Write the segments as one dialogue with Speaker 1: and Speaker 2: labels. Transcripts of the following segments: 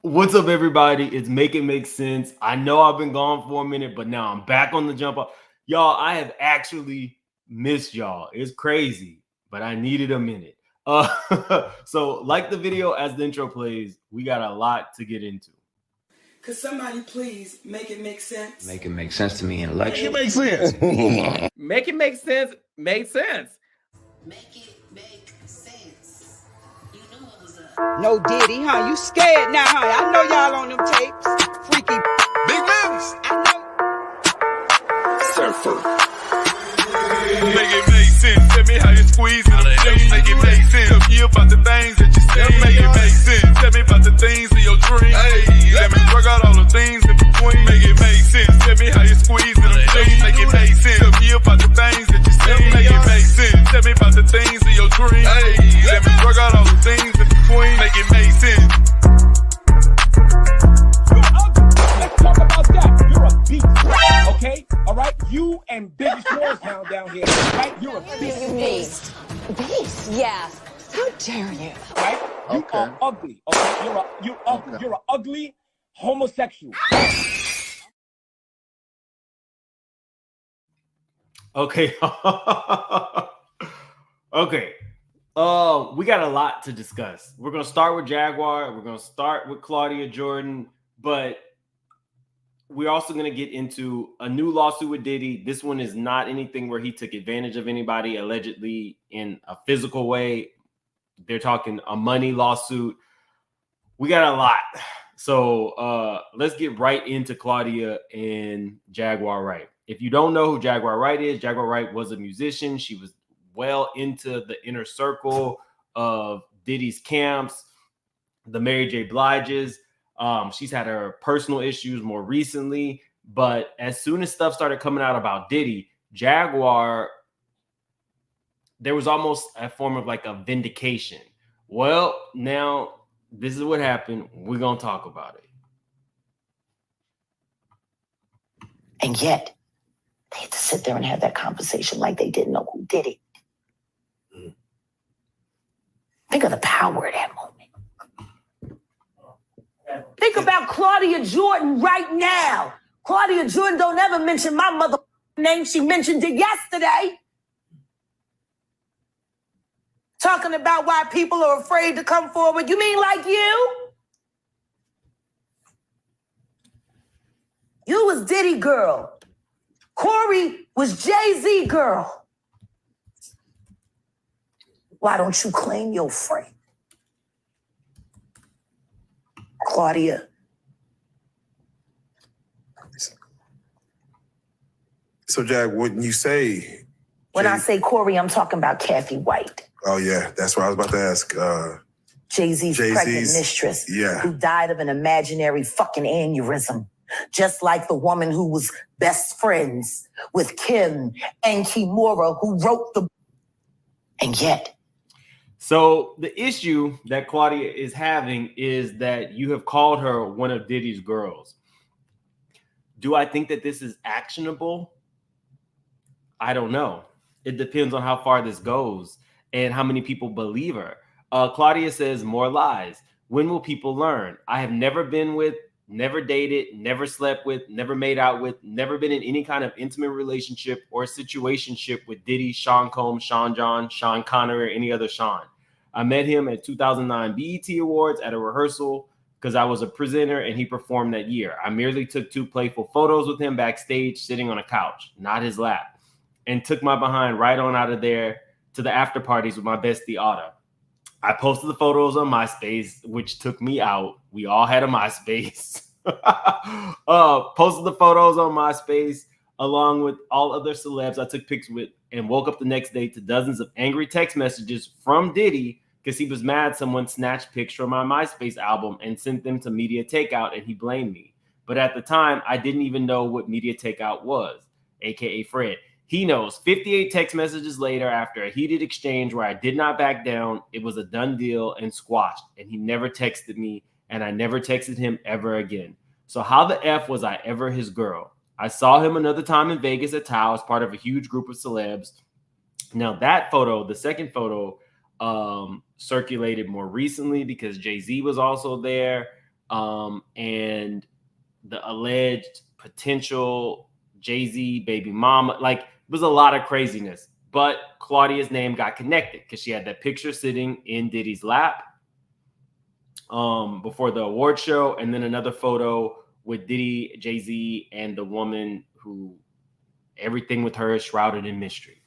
Speaker 1: What's up, everybody? It's Make It Make Sense. I know I've been gone for a minute, but now I'm back on the jump up. Y'all, I have actually missed y'all. It's crazy, but I needed a minute. So like the video as the intro plays, we got a lot to get into.
Speaker 2: Could somebody please make it make sense?
Speaker 3: Make it make sense to me intellectually.
Speaker 4: Make it make sense.
Speaker 5: Make it make sense. Make sense.
Speaker 6: Make it make sense. You knew what was up.
Speaker 7: No Diddy, huh? You scared now, huh? I know y'all on them tapes. Freaky.
Speaker 4: Big limbs.
Speaker 7: I know.
Speaker 4: Surfer. Make it make sense. Tell me how you squeeze it. Make it make sense. Tell me about the things that you say. Make it make sense. Tell me about the things of your dreams. Hey, let me work out all the things in between. Make it make sense. Tell me how you squeeze it. Make it make sense. Tell me about the things that you say. Make it make sense. Tell me about the things of your dreams. Hey, let me work out all the things in between. Make it make sense.
Speaker 8: Let's talk about that. You're a beast, okay? All right? You and Biggie Smalls down here, right? You're a beast.
Speaker 9: Beast, yes. How dare you?
Speaker 8: Right? You are ugly, okay? You're an ugly homosexual.
Speaker 1: Okay. Okay. We got a lot to discuss. We're gonna start with Jaguar. We're gonna start with Claudia Jordan, but we're also going to get into a new lawsuit with Diddy. This one is not anything where he took advantage of anybody allegedly in a physical way. They're talking a money lawsuit. We got a lot. So let's get right into Claudia and Jaguar Wright. If you don't know who Jaguar Wright is, Jaguar Wright was a musician. She was well into the inner circle of Diddy's camps, the Mary J. Bliges. She's had her personal issues more recently, but as soon as stuff started coming out about Diddy, Jaguar, there was almost a form of like a vindication. Well, now this is what happened. We're going to talk about it.
Speaker 6: And yet, they had to sit there and have that conversation like they didn't know who did it. Think of the power of that moment. Think about Claudia Jordan right now. Claudia Jordan don't ever mention my mother name. She mentioned it yesterday. Talking about why people are afraid to come forward. You mean like you? You was Diddy girl. Corey was Jay-Z girl. Why don't you claim your friend? Claudia.
Speaker 10: So, Jack, wouldn't you say?
Speaker 6: When I say Corey, I'm talking about Kathy White.
Speaker 10: Oh, yeah, that's what I was about to ask.
Speaker 6: Jay-Z's pregnant mistress, who died of an imaginary fucking aneurysm, just like the woman who was best friends with Kim and Kimura, who wrote the. And yet.
Speaker 1: So the issue that Claudia is having is that you have called her one of Diddy's girls. Do I think that this is actionable? I don't know. It depends on how far this goes and how many people believe her. Claudia says more lies. When will people learn? I have never been with, never dated, never slept with, never made out with, never been in any kind of intimate relationship or situationship with Diddy, Sean Combs, Sean John, Sean Connery, or any other Sean. I met him at 2009 BET Awards at a rehearsal because I was a presenter and he performed that year. I merely took 2 playful photos with him backstage sitting on a couch, not his lap, and took my behind right on out of there to the after parties with my bestie Autumn. I posted the photos on MySpace, which took me out. We all had a MySpace. Posted the photos on MySpace along with all other celebs I took pics with, and woke up the next day to dozens of angry text messages from Diddy because he was mad someone snatched pics from my MySpace album and sent them to Media Takeout, and he blamed me. But at the time, I didn't even know what Media Takeout was, aka Fred. He knows. 58 text messages later, after a heated exchange where I did not back down, it was a done deal and squashed, and he never texted me, and I never texted him ever again. So how the F was I ever his girl? I saw him another time in Vegas at Tao as part of a huge group of celebs. Now that photo, the second photo, circulated more recently because Jay-Z was also there. and the alleged potential Jay-Z baby mama. Like, it was a lot of craziness. But Claudia's name got connected because she had that picture sitting in Diddy's lap before the award show, and then another photo with Diddy, Jay-Z, and the woman who everything with her is shrouded in mystery.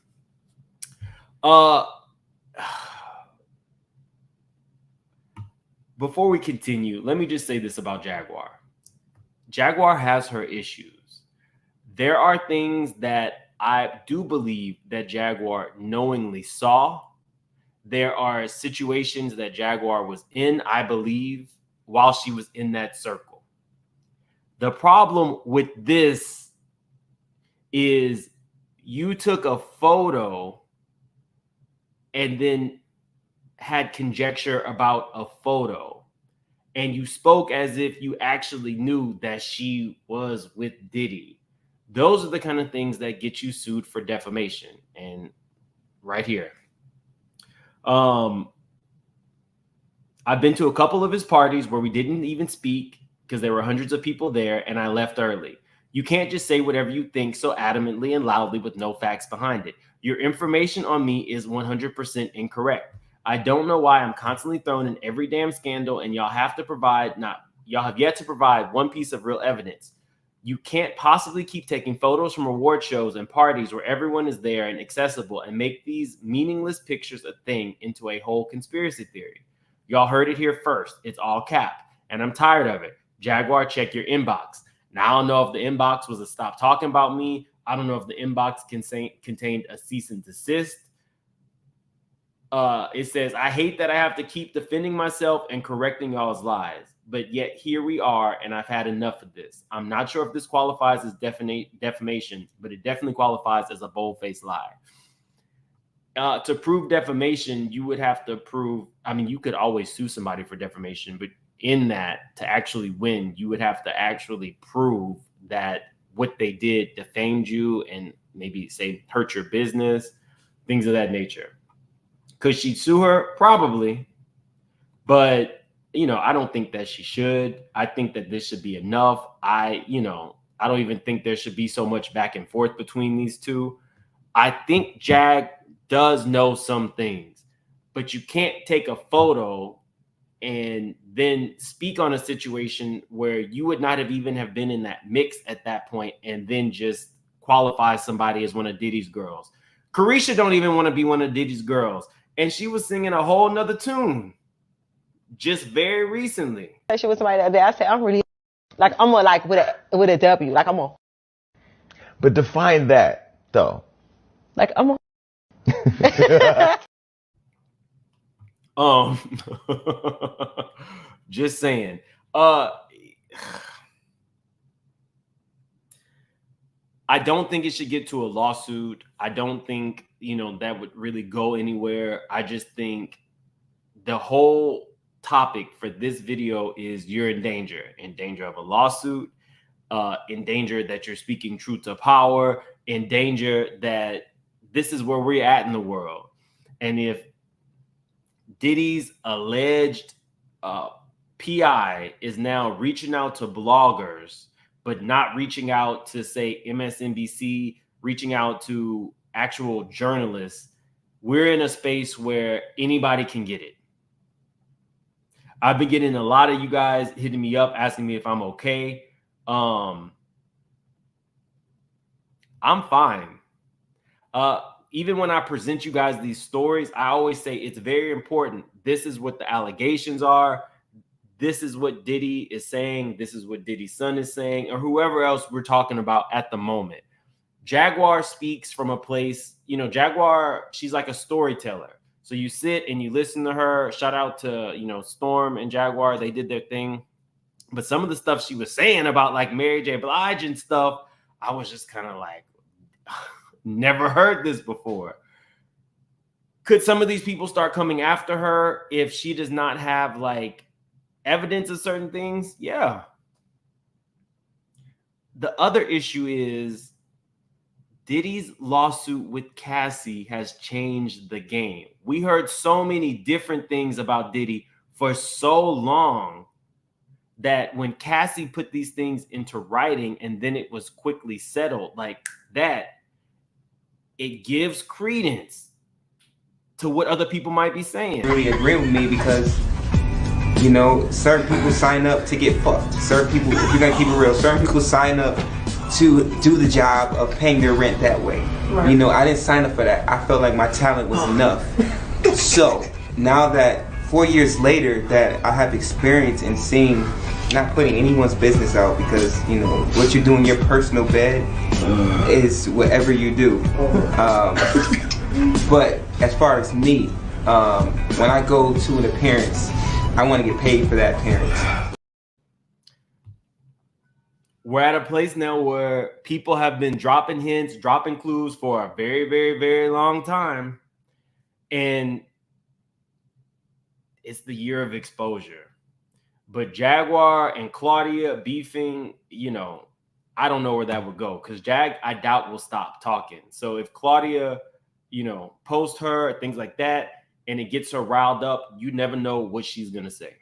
Speaker 1: Before we continue, let me just say this about Jaguar. Jaguar has her issues. There are things that I do believe that Jaguar knowingly saw. There are situations that Jaguar was in, I believe, while she was in that circle. The problem with this is you took a photo and then had conjecture about a photo, and you spoke as if you actually knew that she was with Diddy. Those are the kind of things that get you sued for defamation. And right here, I've been to a couple of his parties where we didn't even speak because there were hundreds of people there, and I left early. You can't just say whatever you think so adamantly and loudly with no facts behind it. Your information on me is 100% incorrect. I don't know why I'm constantly thrown in every damn scandal, and y'all have yet to provide one piece of real evidence. You can't possibly keep taking photos from award shows and parties where everyone is there and accessible and make these meaningless pictures a thing into a whole conspiracy theory. Y'all heard it here first. It's all cap, and I'm tired of it. Jaguar, check your inbox. Now, I don't know if the inbox was a stop talking about me. I don't know if the inbox contained a cease and desist. It says, I hate that I have to keep defending myself and correcting y'all's lies, but yet here we are, and I've had enough of this. I'm not sure if this qualifies as defamation, but it definitely qualifies as a bold-faced lie. To prove defamation, you would have to prove, I mean, you could always sue somebody for defamation, but in that, to actually win, you would have to actually prove that what they did defamed you and maybe say hurt your business, things of that nature. Could she sue her? Probably. But, I don't think that she should. I think that this should be enough. I don't even think there should be so much back and forth between these two. I think Jag does know some things, but you can't take a photo and then speak on a situation where you would not have even have been in that mix at that point and then just qualify somebody as one of Diddy's girls. Carisha don't even want to be one of Diddy's girls. And she was singing a whole nother tune just very recently.
Speaker 11: She was somebody the other day. I said, I'm really like, I'm a, like with a W. Like I'm a.
Speaker 12: But define that though.
Speaker 11: Like I'm a.
Speaker 1: Just saying. I don't think it should get to a lawsuit. I don't think, that would really go anywhere. I just think the whole topic for this video is you're in danger of a lawsuit, in danger that you're speaking truth to power, in danger that this is where we're at in the world. And if Diddy's alleged PI is now reaching out to bloggers, but not reaching out to, say, MSNBC, reaching out to actual journalists, we're in a space where anybody can get it. I've been getting a lot of you guys hitting me up, asking me if I'm okay. I'm fine. Even when I present you guys these stories, I always say it's very important. This is what the allegations are. This is what Diddy is saying. This is what Diddy's son is saying, or whoever else we're talking about at the moment. Jaguar speaks from a place, Jaguar, she's like a storyteller. So you sit and you listen to her. Shout out to, Storm and Jaguar. They did their thing. But some of the stuff she was saying about like Mary J. Blige and stuff, I was just kind of like, never heard this before. Could some of these people start coming after her if she does not have like evidence of certain things? Yeah. The other issue is Diddy's lawsuit with Cassie has changed the game. We heard so many different things about Diddy for so long that when Cassie put these things into writing and then it was quickly settled like that, it gives credence to what other people might be saying.
Speaker 13: Really agree with me because, you know, certain people sign up to get fucked. Certain people, if you're gonna keep it real, certain people sign up to do the job of paying their rent that way. Right. You know, I didn't sign up for that. I felt like my talent was enough. So now that 4 years later that I have experience in seeing, not putting anyone's business out, because you know what you do in your personal bed is whatever you do. But as far as me, when I go to an appearance, I want to get paid for that appearance.
Speaker 1: We're at a place now where people have been dropping hints, dropping clues for a very, very, very long time. And it's the year of exposure. But Jaguar and Claudia beefing, you know, I don't know where that would go because Jag, I doubt, will stop talking. So if Claudia, you know, post her, things like that, and it gets her riled up, you never know what she's going to say.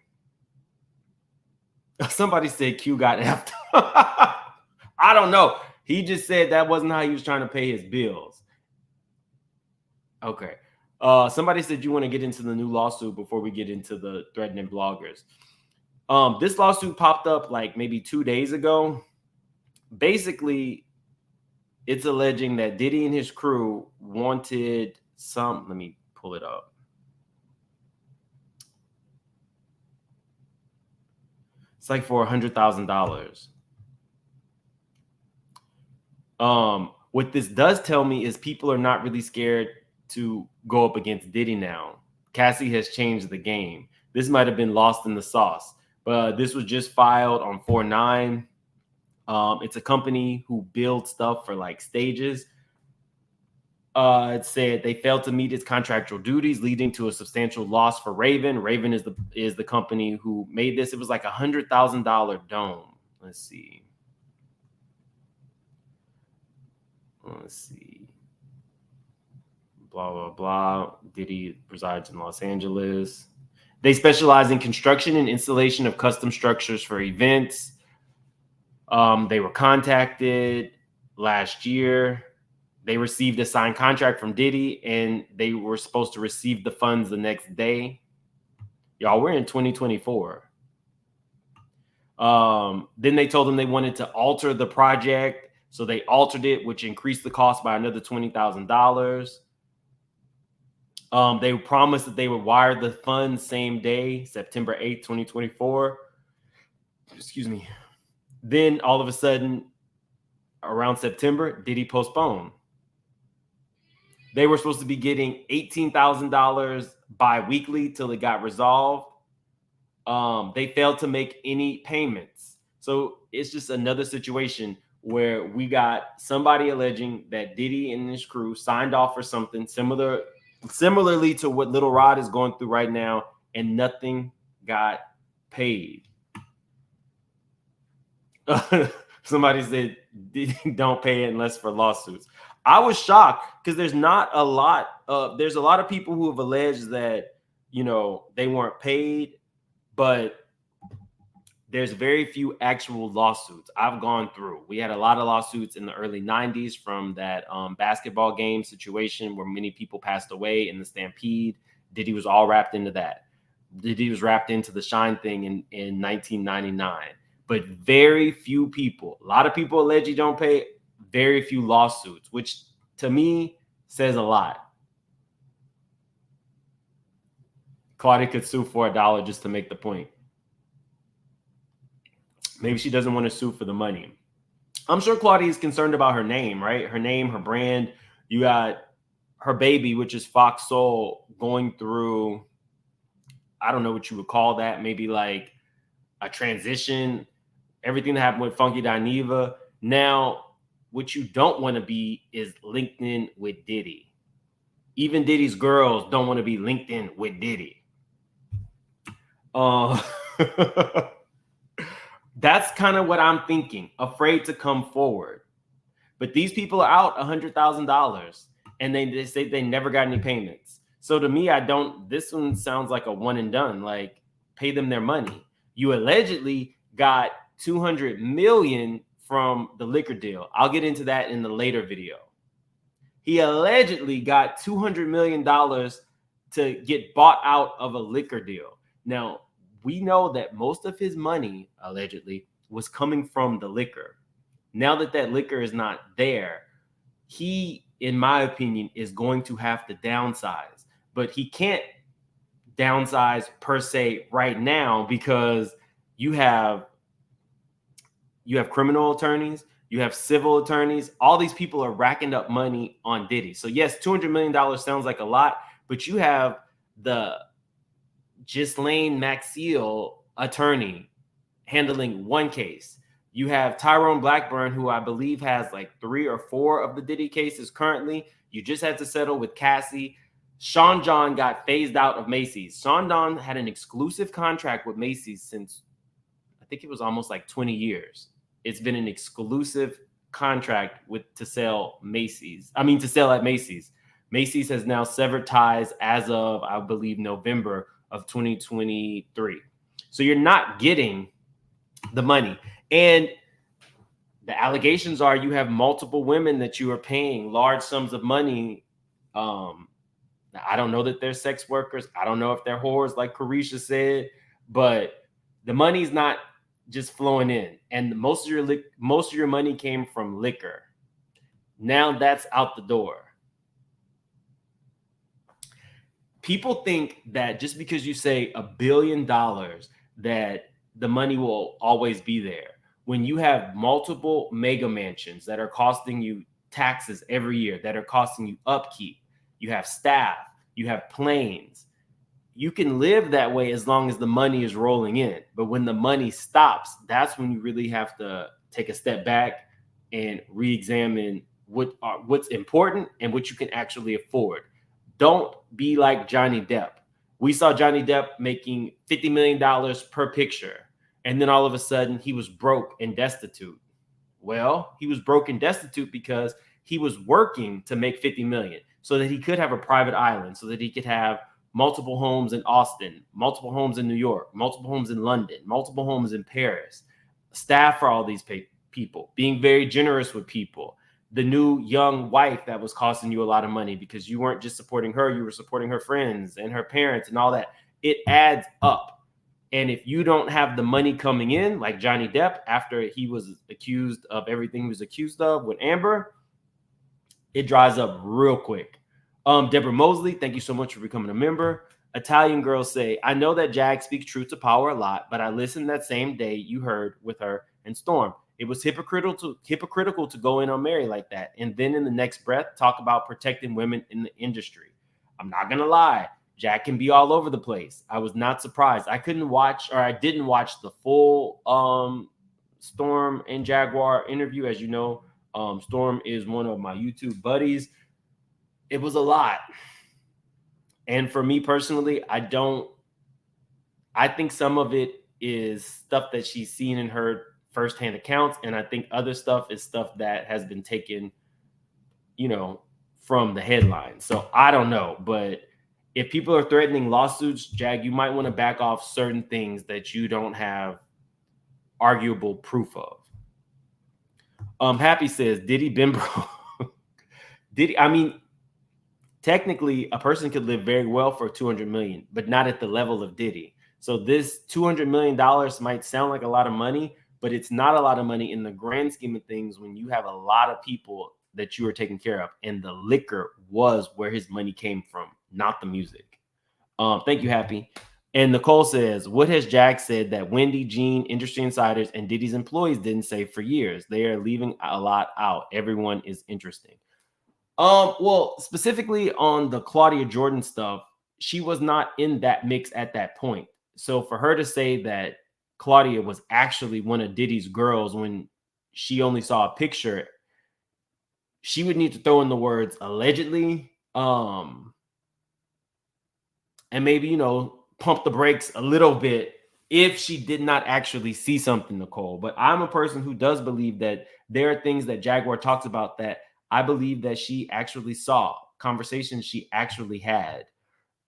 Speaker 1: Somebody said Q got effed. I don't know. He just said that wasn't how he was trying to pay his bills. Okay. Somebody said you want to get into the new lawsuit before we get into the threatening bloggers. This lawsuit popped up like maybe 2 days ago. Basically, it's alleging that Diddy and his crew wanted some, let me pull it up. It's like for $100,000. What this does tell me is people are not really scared to go up against Diddy now. Cassie has changed the game. This might have been lost in the sauce, but this was just filed on 4/9. It's a company who builds stuff for like stages. It said they failed to meet its contractual duties, leading to a substantial loss for Raven. Raven is the company who made this. It was like $100,000 dome. Let's see. Blah, blah, blah. Diddy resides in Los Angeles. They specialize in construction and installation of custom structures for events. They were contacted last year. They received a signed contract from Diddy, and they were supposed to receive the funds the next day. Y'all, we're in 2024. Then they told them they wanted to alter the project. So they altered it, which increased the cost by another $20,000. They promised that they would wire the funds same day, September 8th, 2024. Excuse me. Then all of a sudden, around September, Diddy postponed. They were supposed to be getting $18,000 bi-weekly till it got resolved. They failed to make any payments. So it's just another situation where we got somebody alleging that Diddy and his crew signed off for something similarly to what Little Rod is going through right now, and nothing got paid. Somebody said Diddy don't pay it unless for lawsuits. I was shocked because there's a lot of people who have alleged that, you know, they weren't paid, but there's very few actual lawsuits. I've gone through. We had a lot of lawsuits in the early 90s from that basketball game situation where many people passed away in the Stampede. Diddy was all wrapped into that. Diddy was wrapped into the Shine thing in 1999. But very few people, a lot of people allege you don't pay, very few lawsuits, which to me says a lot. Claudia could sue for $1 just to make the point. Maybe she doesn't want to sue for the money. I'm sure Claudia is concerned about her name, right? Her name, her brand. You got her baby, which is Fox Soul, going through, I don't know what you would call that, maybe like a transition. Everything that happened with Funky Dineva. Now, what you don't want to be is linked in with Diddy. Even Diddy's girls don't want to be linked in with Diddy. That's kind of what I'm thinking, afraid to come forward. But these people are out $100,000 and they say they never got any payments. So to me, this one sounds like a one and done, like pay them their money. You allegedly got $200 million from the liquor deal. I'll get into that in the later video. He allegedly got $200 million to get bought out of a liquor deal. Now, we know that most of his money, allegedly, was coming from the liquor. Now that that liquor is not there, he, in my opinion, is going to have to downsize. But he can't downsize per se right now because you have criminal attorneys, you have civil attorneys. All these people are racking up money on Diddy. So yes, $200 million sounds like a lot, but you have the Ghislaine Maxfield attorney handling one case. You have Tyrone Blackburn, who I believe has like 3 or 4 of the Diddy cases currently. You just had to settle with Cassie. Sean John got phased out of Macy's. Sean John had an exclusive contract with Macy's since I think it was almost like 20 years. It's been an exclusive contract to sell at Macy's. Macy's has now severed ties as of, I believe, November of 2023. So you're not getting the money. And the allegations are you have multiple women that you are paying large sums of money. I don't know that they're sex workers. I don't know if they're whores, like Carisha said, but the money's not just flowing in. And most of your money came from liquor. Now that's out the door. People think that just because you say $1 billion, that the money will always be there. When you have multiple mega mansions that are costing you taxes every year, that are costing you upkeep, you have staff, you have planes, you can live that way as long as the money is rolling in. But when the money stops, that's when you really have to take a step back and re-examine what's important and what you can actually afford. Don't be like Johnny Depp. We saw Johnny Depp making $50 million per picture, and then all of a sudden he was broke and destitute. Well, he was broke and destitute because he was working to make $50 million so that he could have a private island, so that he could have multiple homes in Austin, multiple homes in New York, multiple homes in London, multiple homes in Paris, staff for all these people, being very generous with people. The new young wife that was costing you a lot of money because you weren't just supporting her, you were supporting her friends and her parents and all that. It adds up. And if you don't have the money coming in, like Johnny Depp, after he was accused of everything he was accused of with Amber, it dries up real quick. Deborah Mosley, thank you so much for becoming a member. Italian girls say, I know that Jag speaks truth to power a lot, but I listened that same day you heard with her and Storm. It was hypocritical to go in on Mary like that. And then in the next breath, talk about protecting women in the industry. I'm not going to lie. Jack can be all over the place. I was not surprised. I didn't watch the full Storm and Jaguar interview. As you know, Storm is one of my YouTube buddies. It was a lot. And for me personally, I think some of it is stuff that she's seen and heard firsthand accounts. And I think other stuff is stuff that has been taken, from the headlines. So I don't know. But if people are threatening lawsuits, Jag, you might want to back off certain things that you don't have arguable proof of. Happy says, Diddy been broke. Diddy, technically, a person could live very well for $200 million, but not at the level of Diddy. So this $200 million might sound like a lot of money, but it's not a lot of money in the grand scheme of things when you have a lot of people that you are taking care of. And the liquor was where his money came from, not the music. Thank you, Happy. And Nicole says, what has Jag said that Wendy, Gene, industry insiders, and Diddy's employees didn't say for years? They are leaving a lot out. Everyone is interesting. Well, specifically on the Claudia Jordan stuff, she was not in that mix at that point. So for her to say that Claudia was actually one of Diddy's girls when she only saw a picture, she would need to throw in the words allegedly, and maybe, pump the brakes a little bit if she did not actually see something, Nicole. But I'm a person who does believe that there are things that Jaguar talks about that I believe that she actually saw, conversations she actually had.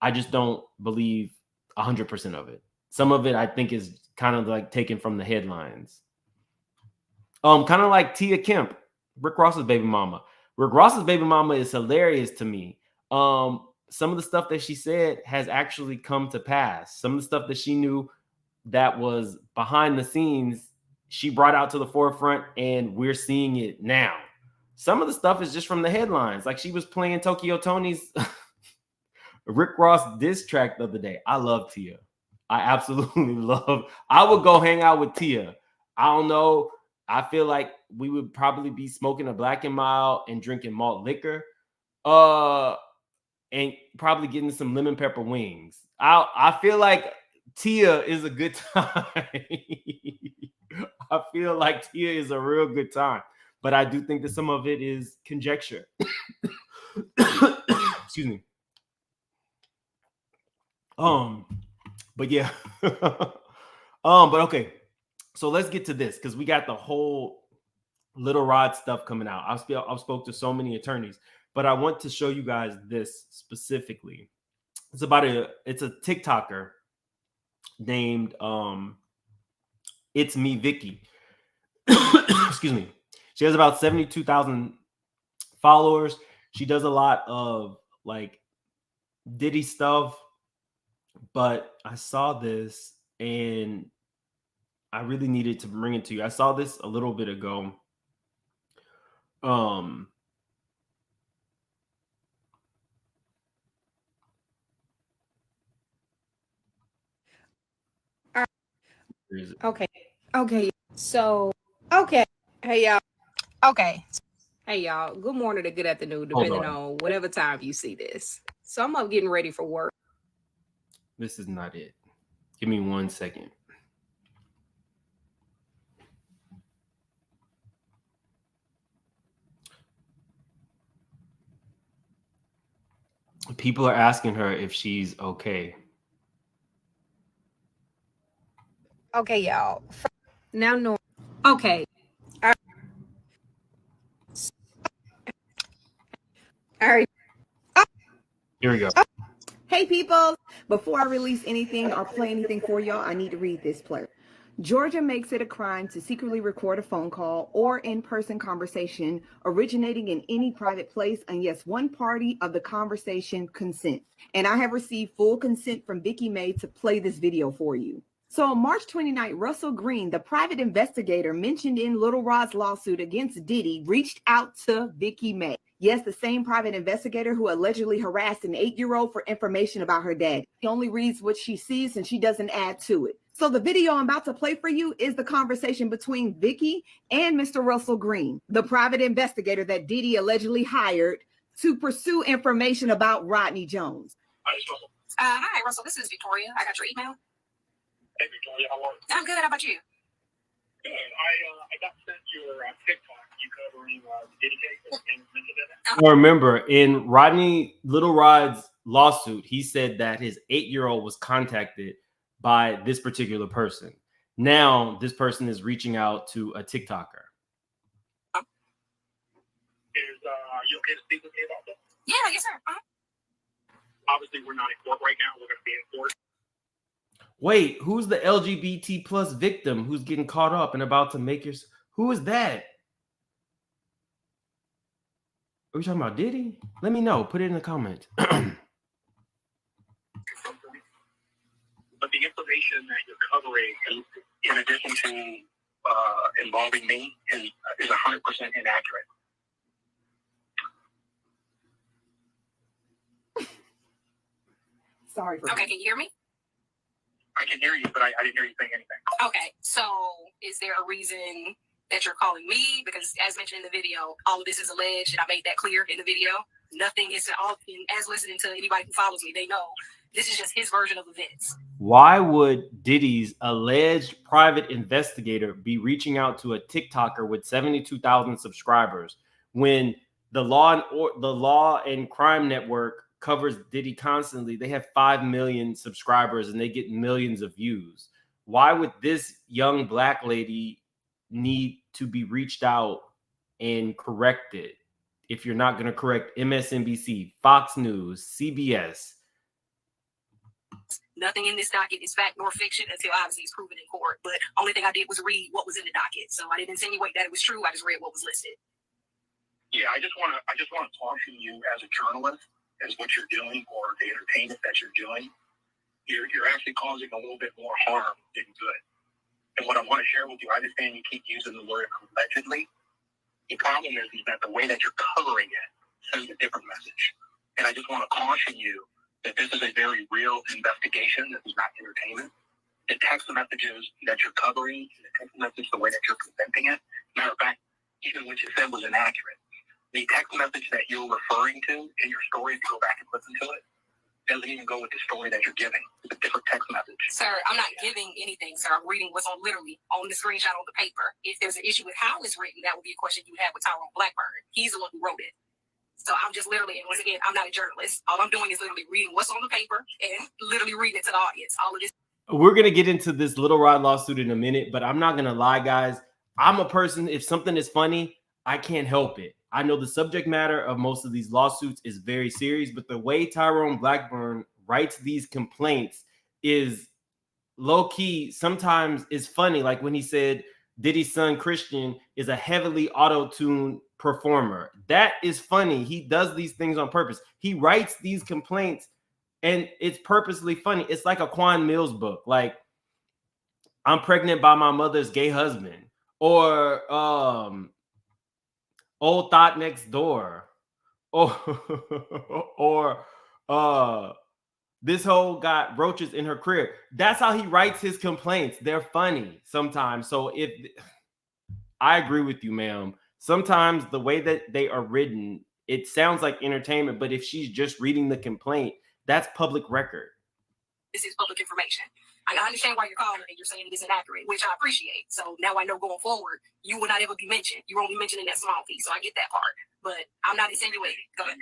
Speaker 1: I just don't believe 100% of it. Some of it I think is kind of like taken from the headlines. Kind of like Tia Kemp, Rick Ross's baby mama. Rick Ross's baby mama is hilarious to me. Some of the stuff that she said has actually come to pass. Some of the stuff that she knew that was behind the scenes, she brought out to the forefront, and we're seeing it now. Some of the stuff is just from the headlines. Like she was playing Tokyo Tony's Rick Ross diss track the other day. I love Tia. I absolutely love. I would go hang out with Tia. I don't know. I feel like we would probably be smoking a Black and Mild and drinking malt liquor. And probably getting some lemon pepper wings. I feel like Tia is a good time. I feel like Tia is a real good time. But I do think that some of it is conjecture. Excuse me. But yeah. But okay. So let's get to this because we got the whole Little Rod stuff coming out. I've spoke to so many attorneys, but I want to show you guys this specifically. It's a TikToker named It's Me Vicky. Excuse me. She has about 72,000 followers. She does a lot of like Diddy stuff, but I saw this and I really needed to bring it to you. I saw this a little bit ago.
Speaker 14: Okay. So, okay. Hey, y'all. Okay. Hey, y'all. Good morning or good afternoon, depending on whatever time you see this. So I'm up getting ready for work.
Speaker 1: This is not it. Give me 1 second. People are asking her if she's okay.
Speaker 14: Okay, y'all. Now, no. Okay. All right.
Speaker 1: Here we go.
Speaker 15: Hey, people. Before I release anything or play anything for y'all, I need to read this play. Georgia makes it a crime to secretly record a phone call or in-person conversation originating in any private place unless one party of the conversation consents. And I have received full consent from Vicky May to play this video for you. So on March 29th, Russell Green, the private investigator mentioned in Little Rod's lawsuit against Diddy, reached out to Vicky May. Yes, the same private investigator who allegedly harassed an 8-year-old for information about her dad. She only reads what she sees and she doesn't add to it. So the video I'm about to play for you is the conversation between Vicky and Mr. Russell Green, the private investigator that Diddy allegedly hired to pursue information about Rodney Jones.
Speaker 14: Hi, Russell. This is Victoria. I got your email.
Speaker 16: Hey, Victoria, how are you?
Speaker 14: I'm good. How about you?
Speaker 16: Good. I got sent your TikTok. You covering the Diddy case and mentioned that.
Speaker 1: I remember in Little Rod's lawsuit, he said that his 8-year-old was contacted by this particular person. Now, this person is reaching out to a TikToker.
Speaker 16: Are you okay to speak with me about that?
Speaker 14: Yeah, yes, sir.
Speaker 16: Obviously, we're not in court right now. We're going to be in court.
Speaker 1: Wait, who's the LGBT plus victim who's getting caught up and about to make your... Who is that? Are we talking about Diddy? Let me know. Put it in the comments.
Speaker 16: But the information that you're covering, in addition to involving me, is 100% inaccurate.
Speaker 15: Sorry for
Speaker 14: Okay, can you hear me?
Speaker 16: I can hear you, but I didn't hear you saying anything.
Speaker 14: Okay, so is there a reason that you're calling me? Because as mentioned in the video, all of this is alleged, and I made that clear in the video. Nothing is all. As listening to anybody who follows me, they know this is just his version of events.
Speaker 1: Why would Diddy's alleged private investigator be reaching out to a TikToker with 72,000 subscribers when the Law and Crime Network covers Diddy constantly? They have 5 million subscribers and they get millions of views. Why would this young black lady need to be reached out and corrected if you're not going to correct MSNBC, Fox News, CBS?
Speaker 14: Nothing in this docket is fact nor fiction until obviously it's proven in court. But only thing I did was read what was in the docket. So I didn't insinuate that it was true. I just read what was listed.
Speaker 16: Yeah, I just want to caution you as a journalist, as what you're doing or the entertainment that you're doing, you're actually causing a little bit more harm than good. And what I want to share with you, I understand you keep using the word allegedly. The problem is that the way that you're covering it sends a different message. And I just want to caution you that this is a very real investigation. This is not entertainment. The text messages that you're covering, the text message, the way that you're presenting it, matter of fact, even what you said was inaccurate. The text message that you're referring to in your story, if you go back and listen to it, doesn't even go with the story that you're giving. It's a different text message.
Speaker 14: Sir, I'm not giving anything, sir. I'm reading what's literally on the screenshot on the paper. If there's an issue with how it's written, that would be a question you have with Tyrone Blackburn. He's the one who wrote it. So I'm just literally, and once again, I'm not a journalist. All I'm doing is literally reading what's on the paper and literally reading it to the audience. All of this.
Speaker 1: We're going to get into this Little Rod lawsuit in a minute, but I'm not going to lie, guys. I'm a person, if something is funny, I can't help it. I know the subject matter of most of these lawsuits is very serious, but the way Tyrone Blackburn writes these complaints is low-key, sometimes is funny. Like when he said Diddy's son Christian is a heavily auto-tuned performer. That is funny. He does these things on purpose. He writes these complaints and it's purposely funny. It's like a Quan Mills book. Like, I'm pregnant by my mother's gay husband, or Old Thought Next Door, or this hoe got roaches in her crib. That's how he writes his complaints. They're funny sometimes. So if I agree with you, ma'am, sometimes the way that they are written, it sounds like entertainment, but if she's just reading the complaint, that's public record.
Speaker 14: This is public information. I understand why you're calling and you're saying it is inaccurate, which I appreciate. So now I know going forward, you will not ever be mentioned. You're only mentioning that small piece. So I get that part, but I'm not insinuating. Go ahead.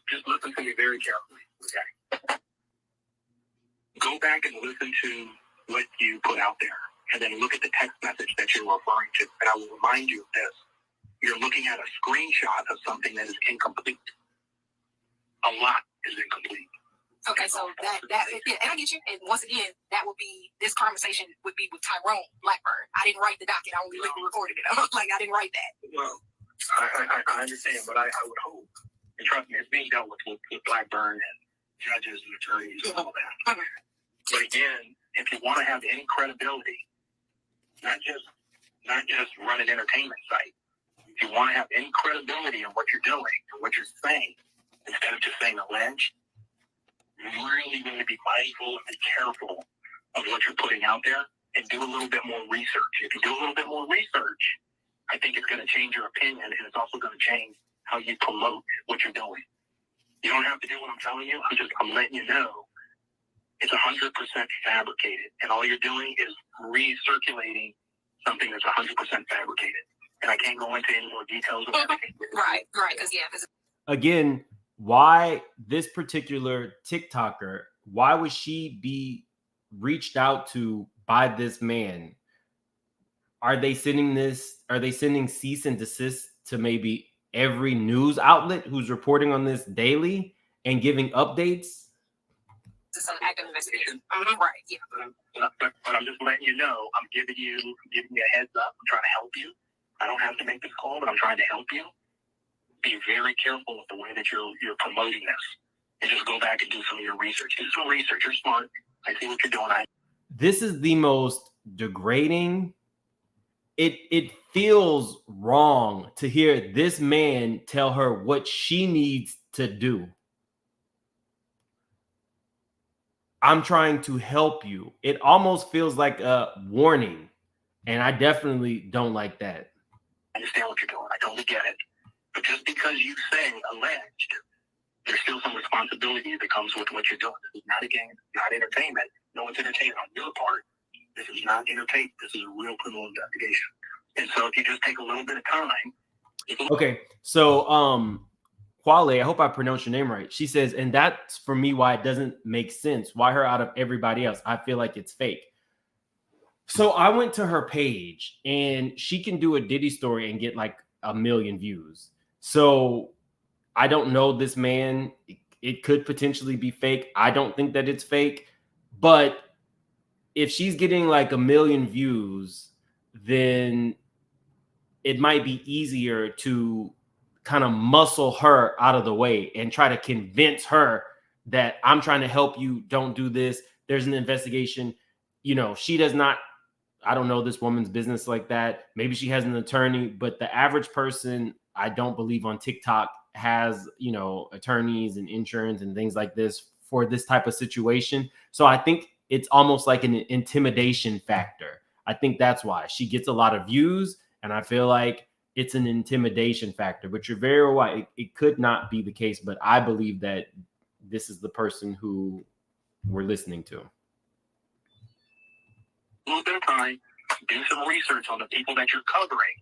Speaker 16: Just listen to me very carefully. Okay. Go back and listen to what you put out there, and then look at the text message that you're referring to. And I will remind you of this. You're looking at a screenshot of something that is incomplete. A lot is incomplete.
Speaker 14: Okay, so that yeah, and I get you. And once again, that would be, this conversation would be with Tyrone Blackburn. I didn't write the docket. I only recorded it. Like, I didn't write that.
Speaker 16: Well, I understand, but I would hope, and trust me, it's being dealt with Blackburn and judges and attorneys and all that. But again, if you want to have any credibility, not just run an entertainment site. If you want to have any credibility in what you're doing and what you're saying, instead of just saying alleged, you're really going to be mindful and be careful of what you're putting out there and do a little bit more research. If you do a little bit more research, I think it's going to change your opinion, and it's also going to change how you promote what you're doing. You don't have to do what I'm telling you. I'm letting you know it's 100% fabricated, and all you're doing is recirculating something that's 100% fabricated. And I can't go into any more details about it.
Speaker 14: Right, because
Speaker 1: Again, why this particular TikToker, why would she be reached out to by this man? Are they sending cease and desist to maybe every news outlet who's reporting on this daily and giving updates?
Speaker 14: It's an active investigation. Right, yeah.
Speaker 16: But I'm just letting you know, I'm giving you a heads up. I'm trying to help you. I don't have to make this call, but I'm trying to help you. Be very careful with the way that you're promoting this, and just go back and do some of your research. Do some research. You're smart. I see what you're doing.
Speaker 1: This is the most degrading. It feels wrong to hear this man tell her what she needs to do. I'm trying to help you. It almost feels like a warning, and I definitely don't like that.
Speaker 16: I understand what you're doing. I totally get it. But just because you say alleged, there's still some responsibility that comes with what you're doing. This is not a game, not entertainment. No one's entertainment on your part. This is not entertainment. This is a real criminal investigation. And so if you just take a little bit of time.
Speaker 1: Okay, so Quale, I hope I pronounced your name right. She says, and that's for me why it doesn't make sense. Why her out of everybody else? I feel like it's fake. So I went to her page, and she can do a Diddy story and get like 1 million views. So I don't know this man. it could potentially be fake. I don't think that it's fake, but if she's getting like 1 million views, then it might be easier to kind of muscle her out of the way and try to convince her that I'm trying to help you. Don't do this. There's an investigation. You know, she does not, I don't know this woman's business like that. Maybe she has an attorney, but the average person, I don't believe on TikTok has, you know, attorneys and insurance and things like this for this type of situation. So I think it's almost like an intimidation factor. I think that's why she gets a lot of views, and I feel like it's an intimidation factor. But you're very right. It could not be the case, but I believe that this is the person who we're listening to.
Speaker 16: A little bit of time, do some research on the people that you're covering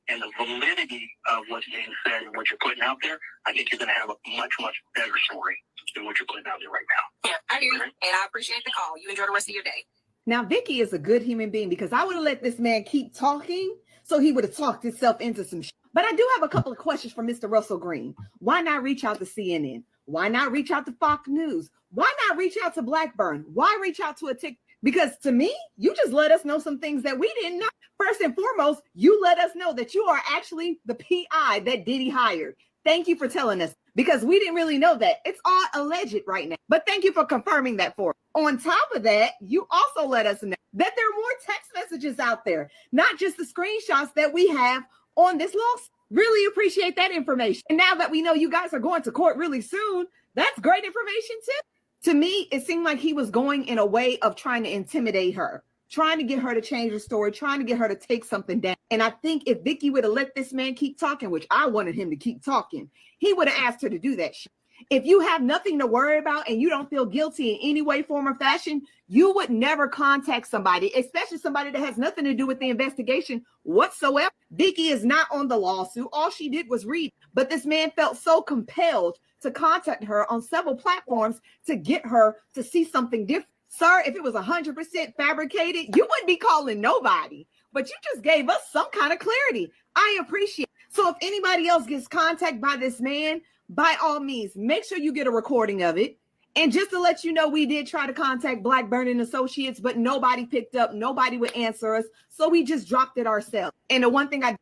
Speaker 16: and the validity of what's being said and what you're putting out there. I think you're going to have a much, much better story than what you're putting out there right now.
Speaker 14: Yeah, I hear you, and I appreciate the call. You enjoy the rest of your day.
Speaker 15: Now, Vicky is a good human being, because I would have let this man keep talking, so he would have talked himself into some shit. But I do have a couple of questions for Mr. Russell Green. Why not reach out to CNN? Why not reach out to Fox News? Why not reach out to Blackburn? Why reach out to a TikTok? Because to me, you just let us know some things that we didn't know. First and foremost, you let us know that you are actually the PI that Diddy hired. Thank you for telling us, because we didn't really know that. It's all alleged right now. But thank you for confirming that for us. On top of that, you also let us know that there are more text messages out there, not just the screenshots that we have on this lawsuit. Really appreciate that information. And now that we know you guys are going to court really soon, that's great information too. To me, it seemed like he was going in a way of trying to intimidate her, trying to get her to change her story, trying to get her to take something down. And I think if Vicky would have let this man keep talking, which I wanted him to keep talking, he would have asked her to do that shit. If you have nothing to worry about and you don't feel guilty in any way, form, or fashion, you would never contact somebody, especially somebody that has nothing to do with the investigation whatsoever. Vicky is not on the lawsuit. All she did was read. But this man felt so compelled to contact her on several platforms to get her to see something different. Sir, if it was 100% fabricated, you wouldn't be calling nobody. But you just gave us some kind of clarity. I appreciate it. So if anybody else gets contacted by this man, by all means, make sure you get a recording of it. And just to let you know, we did try to contact Blackburn and Associates, but nobody picked up. Nobody would answer us. So we just dropped it ourselves. And the one thing I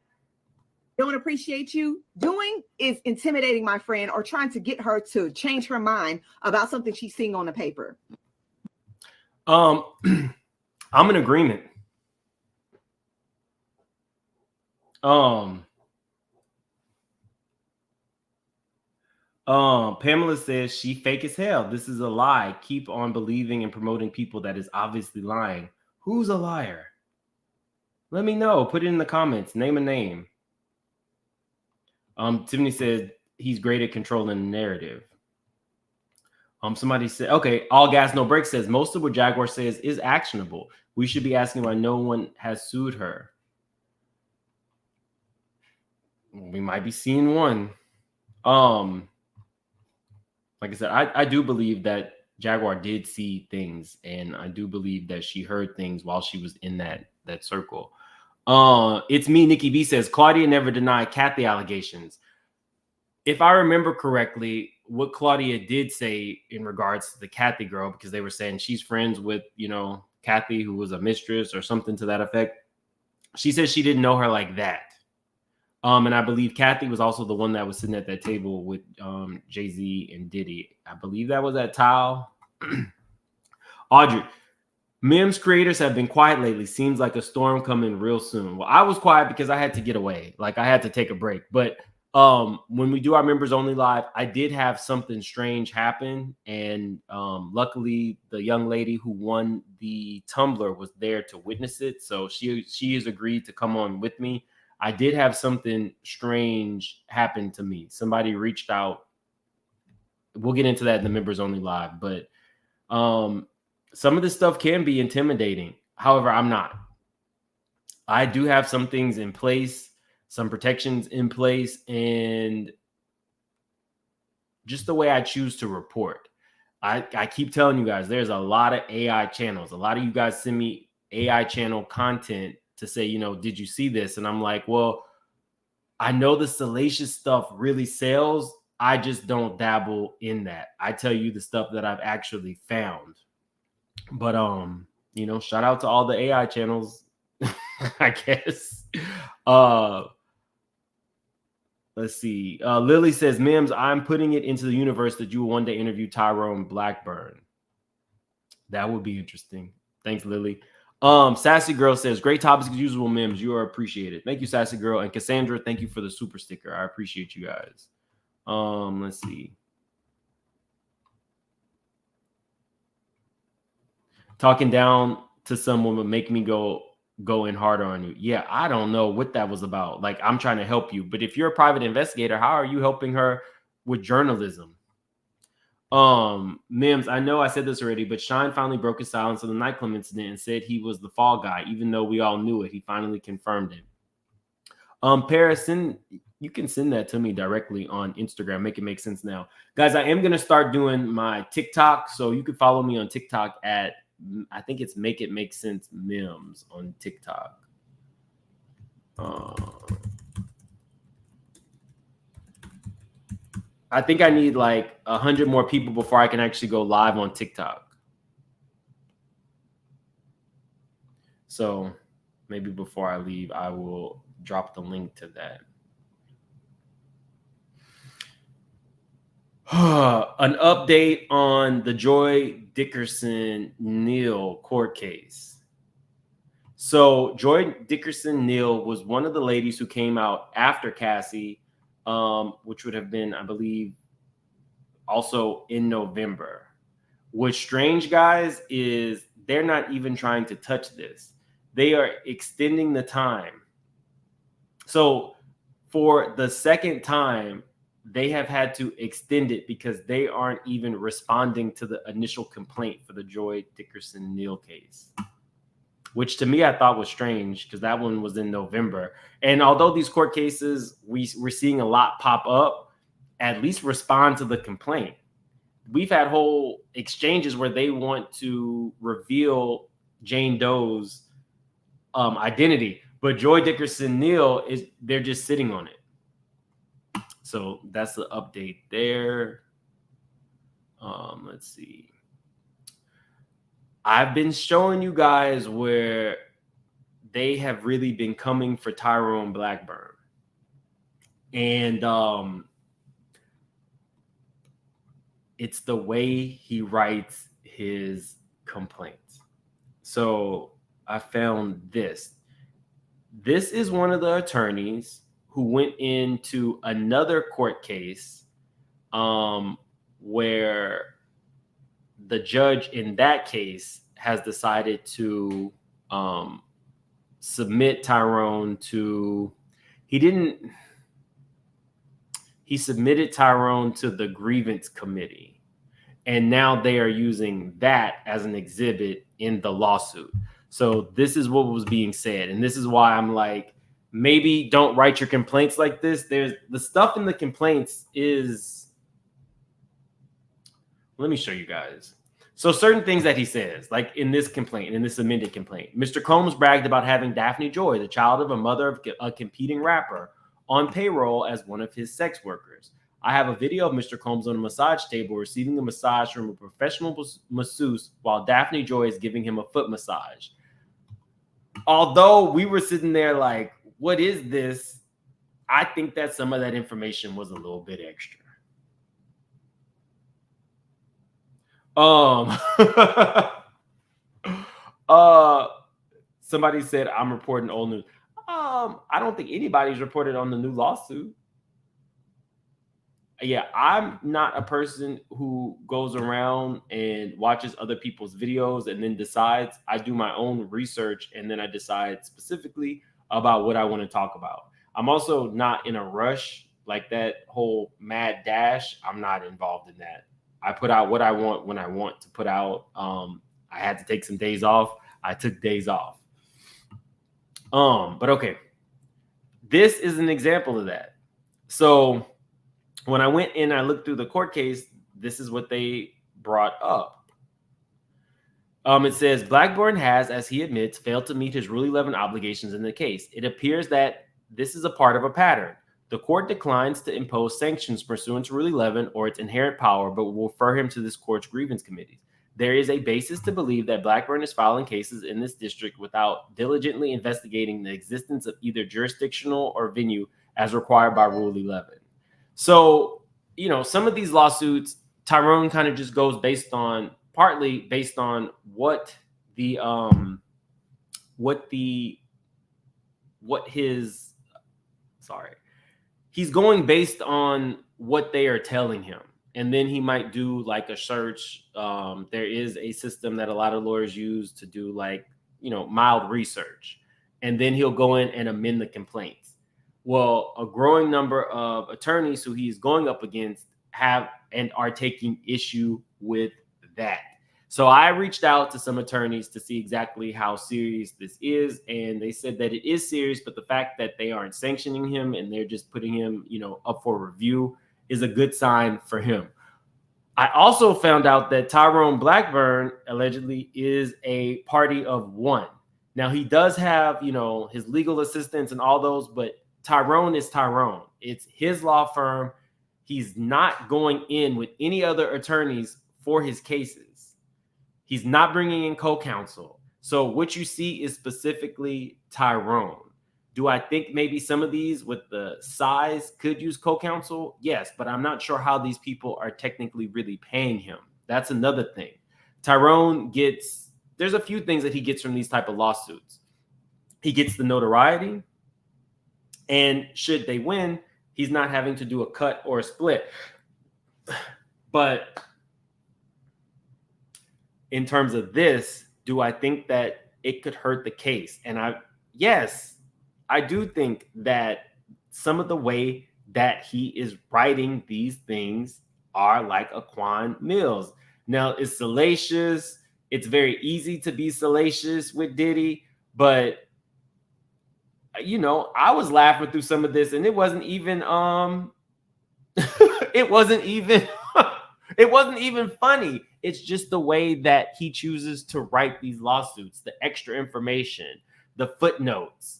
Speaker 15: don't appreciate you doing is intimidating my friend or trying to get her to change her mind about something she's seeing on the paper.
Speaker 1: I'm in agreement. Pamela says she fake as hell. This is a lie. Keep on believing and promoting people that is obviously lying. Who's a liar? Let me know. Put it in the comments. Name a name. Tiffany said he's great at controlling the narrative. Somebody said, okay, All Gas No Break says most of what Jaguar says is actionable. We should be asking why no one has sued her. We might be seeing one. Like I said, I do believe that Jaguar did see things, and I do believe that she heard things while she was in that circle. It's me, Nikki B says, Claudia never denied Kathy allegations. If I remember correctly, what Claudia did say in regards to the Kathy girl, because they were saying she's friends with, you know, Kathy, who was a mistress or something to that effect. She said she didn't know her like that. And I believe Kathy was also the one that was sitting at that table with Jay-Z and Diddy. I believe that was at Tile. Audrey, Mims creators have been quiet lately. Seems like a storm coming real soon. Well, I was quiet because I had to get away. Like I had to take a break. But when we do our members only live, I did have something strange happen. And luckily, the young lady who won the tumbler was there to witness it. So she has agreed to come on with me. I did have something strange happen to me. Somebody reached out. We'll get into that in the members only live, but some of this stuff can be intimidating. However, I'm not. I do have some things in place, some protections in place, and just the way I choose to report. I keep telling you guys, there's a lot of AI channels. A lot of you guys send me AI channel content to say, you know, did you see this? And I'm like, well, I know the salacious stuff really sells. I just don't dabble in that. I tell you the stuff that I've actually found. But you know, shout out to all the AI channels, I guess. Let's see. Lily says, Mims, I'm putting it into the universe that you will one day interview Tyrone Blackburn. That would be interesting. Thanks, Lily. Sassy Girl says, great topics as usual, Mims. You are appreciated. Thank you, Sassy Girl. And Cassandra, thank you for the super sticker. I appreciate you guys. Let's see. Talking down to someone would make me go in harder on you. Yeah, I don't know what that was about. Like, I'm trying to help you. But if you're a private investigator, how are you helping her with journalism? Mims, I know I said this already, but Shine finally broke his silence on the nightclub incident and said he was the fall guy, even though we all knew it. He finally confirmed it. Paris, you can send that to me directly on Instagram. Make it make sense now. Guys, I am going to start doing my TikTok. So you can follow me on TikTok at, I think it's Make It Make Sense Mims on TikTok. I think I need like 100 more people before I can actually go live on TikTok. So maybe before I leave, I will drop the link to that. An update on the Joy Dickerson Neal court case. So Joy Dickerson Neal was one of the ladies who came out after Cassie, which would have been, I believe, also in November. What's strange, guys, is they're not even trying to touch this. They are extending the time. So for the second time, they have had to extend it because they aren't even responding to the initial complaint for the Joy Dickerson Neal case, which to me I thought was strange because that one was in November. And although these court cases, we're seeing a lot pop up, at least respond to the complaint. We've had whole exchanges where they want to reveal Jane Doe's identity, but Joy Dickerson Neal, they're just sitting on it. So that's the update there. Let's see. I've been showing you guys where they have really been coming for Tyrone Blackburn. And it's the way he writes his complaints. So I found this. This is one of the attorneys who went into another court case where the judge in that case has decided to submit Tyrone to, he submitted Tyrone to the grievance committee. And now they are using that as an exhibit in the lawsuit. So this is what was being said. And this is why I'm like, maybe don't write your complaints like this. There's the stuff in the complaints is, let me show you guys. So certain things that he says, like in this complaint, in this amended complaint, Mr. Combs bragged about having Daphne Joy, the child of a mother of a competing rapper, on payroll as one of his sex workers. I have a video of Mr. Combs on a massage table receiving a massage from a professional masseuse while Daphne Joy is giving him a foot massage. Although we were sitting there like, what is this? I think that some of that information was a little bit extra. Somebody said I'm reporting old news. I don't think anybody's reported on the new lawsuit. Yeah, I'm not a person who goes around and watches other people's videos and then decides. I do my own research and then I decide specifically about what I want to talk about. I'm also not in a rush, like that whole mad dash. I'm not involved in that. I put out what I want when I want to put out. I had to take some days off. I took days off. But okay. This is an example of that. So when I went in, I looked through the court case, this is what they brought up. It says, Blackburn has, as he admits, failed to meet his Rule 11 obligations in the case. It appears that this is a part of a pattern. The court declines to impose sanctions pursuant to Rule 11 or its inherent power, but will refer him to this court's grievance committees. There is a basis to believe that Blackburn is filing cases in this district without diligently investigating the existence of either jurisdictional or venue as required by Rule 11. So, you know, some of these lawsuits, Tyrone kind of just goes partly based on what he's going based on what they are telling him. And then he might do like a search. There is a system that a lot of lawyers use to do like, you know, mild research. And then he'll go in and amend the complaints. Well, a growing number of attorneys who he's going up against have and are taking issue with that. So I reached out to some attorneys to see exactly how serious this is. And they said that it is serious, but the fact that they aren't sanctioning him and they're just putting him, you know, up for review is a good sign for him. I also found out that Tyrone Blackburn allegedly is a party of one. Now he does have, you know, his legal assistants and all those, but Tyrone is Tyrone. It's his law firm. He's not going in with any other attorneys for his cases. He's not bringing in co-counsel. So what you see is specifically Tyrone. Do I think maybe some of these with the size could use co-counsel? Yes, but I'm not sure how these people are technically really paying him. That's another thing. Tyrone there's a few things that he gets from these type of lawsuits. He gets the notoriety, and should they win, he's not having to do a cut or a split. But in terms of this, do I think that it could hurt the case? And yes, I do think that some of the way that he is writing these things are like Aquan Mills. Now, it's salacious. It's very easy to be salacious with Diddy, but you know, I was laughing through some of this, and it wasn't even it wasn't even funny. It's just the way that he chooses to write these lawsuits, the extra information, the footnotes.